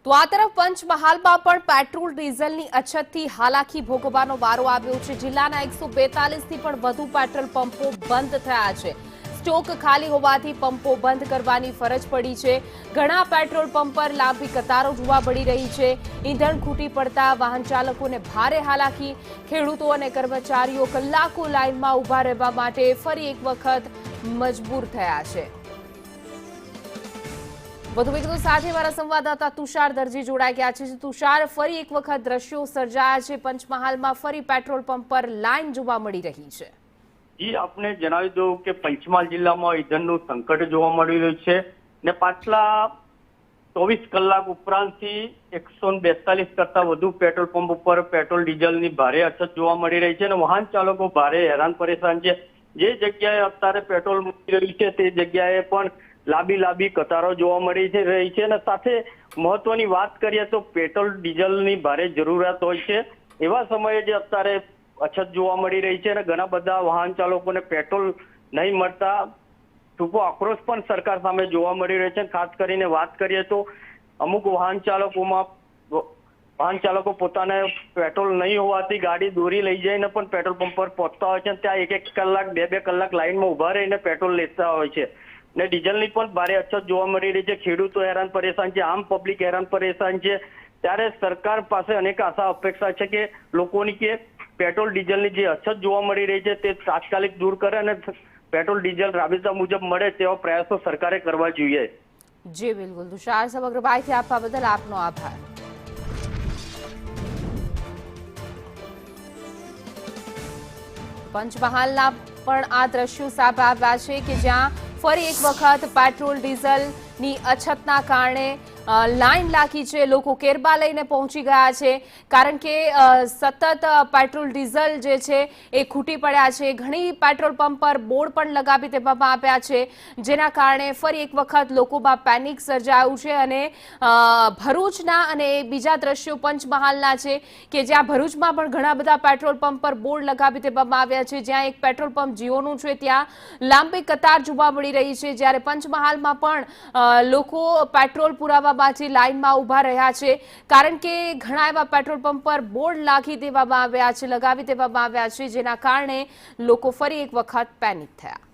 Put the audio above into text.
તો આ તરફ પંચમહાલમાં પણ પેટ્રોલ ડીઝલની અછતથી હાલાકી ભોગવવાનો વારો આવ્યો છે। જિલ્લાના 142 થી પણ વધુ પેટ્રોલ પંપો બંધ થયા છે। સ્ટોક ખાલી હોવાથી પંપો બંધ કરવાની ફરજ પડી છે। ઘણા પેટ્રોલ પંપ પર લાંબી કતારો જોવા મળી રહી છે। ઈંધણ ખૂટી પડતા વાહન ચાલકોને ભારે હાલાકી, ખેડૂતો અને કર્મચારીઓ કલાકો લાઇનમાં ઊભા રહેવા માટે ફરી એક વખત મજબૂર થયા છે। વધુ વિગતો સાથે મારા સંવાદદાતા તુષાર દરજી જોડાઈ ગયા છે। તુષાર, ફરી એક વખત દ્રશ્યો સર્જાયા છે। પંચમહાલમાં ફરી પેટ્રોલ પંપ પર લાઇન જોવા મળી રહી છે। જી, આપને જણાવી દઉં કે પંચમહાલ જિલ્લામાં ઈંધણનું સંકટ જોવા મળી રહ્યું છે ને પાછલા 24 કલાક ઉપરાંતથી 142 કરતા વધુ પેટ્રોલ પંપ ઉપર પેટ્રોલ ડીઝલની ભારે અછત જોવા મળી રહી છે અને વાહન ચાલકો ભારે હેરાન પરેશાન છે। જે જગ્યાએ અત્યારે પેટ્રોલ મળી રહ્યું છે તે જગ્યાએ પણ લાંબી કતારો જોવા મળી રહી છે અને સાથે મહત્વની વાત કરીએ તો પેટ્રોલ ડીઝલની ભારે જરૂરિયાત હોય છે। એવા સમયે જે અત્યારે અછત જોવા મળી રહી છે અને ઘણા બધા વાહન ચાલકોને પેટ્રોલ નહીં મળતા ટૂંકો આક્રોશ પણ સરકાર સામે જોવા મળી રહ્યો છે। ખાસ કરીને વાત કરીએ તો અમુક વાહન ચાલકો પોતાને પેટ્રોલ નહીં હોવાથી ગાડી દોરી લઈ જઈને પણ પેટ્રોલ પંપ પર પહોંચતા હોય છે। ત્યાં એક કલાક બે કલાક લાઈનમાં ઉભા રહીને પેટ્રોલ લેતા હોય છે ને ડીઝલની પણ ભારે અછત જોવા મળી રહી છે। ખેડૂતો હેરાન પરેશાન છે, આમ પબ્લિક હેરાન પરેશાન છે। ત્યારે સરકાર પાસે અનેક આશા અપેક્ષા છે કે લોકોની કે પેટ્રોલ ડીઝલની જે અછત જોવા મળી રહી છે તે તાત્કાલિક દૂર કરે અને પેટ્રોલ ડીઝલ રાબેતા મુજબ મળે તેવા પ્રયાસો સરકારે કરવા જોઈએ। જી બિલકુલ તુષાર, સમગ્ર માહિતી આપવા બદલ આપનો આભાર। પંચમહાલના પણ આ દ્રશ્યો સામે આવ્યા છે કે જ્યાં ફરી એક વખત પેટ્રોલ ડીઝલની અછતના કારણે લાઈન લાગી છે। લોકો કેરબા લઈને પહોંચી ગયા છે કારણ કે સતત પેટ્રોલ ડીઝલ જે છે એ ખૂટી પડ્યા છે। ઘણી પેટ્રોલ પંપ પર બોર્ડ પણ લગાવી દેવામાં આવ્યા છે જેના કારણે ફરી એક વખત લોકોમાં પેનિક સર્જાયું છે અને ભરૂચના અને બીજા દ્રશ્યો પંચમહાલના છે કે જ્યાં ભરૂચમાં પણ ઘણા બધા પેટ્રોલ પંપ પર બોર્ડ લગાવી દેવામાં આવ્યા છે। જ્યાં એક પેટ્રોલ પંપ જીઓનું છે ત્યાં લાંબી કતાર જોવા મળી રહી છે, જ્યારે પંચમહાલમાં પણ લોકો પેટ્રોલ પુરાવા લાઈનમાં ઉભા રહ્યા છે કારણ કે ઘણા એવા પેટ્રોલ પંપ પર બોર્ડ લગાવી દેવામાં આવ્યા છે જેના કારણે લોકો ફરી એક વખત પેનિક થયા।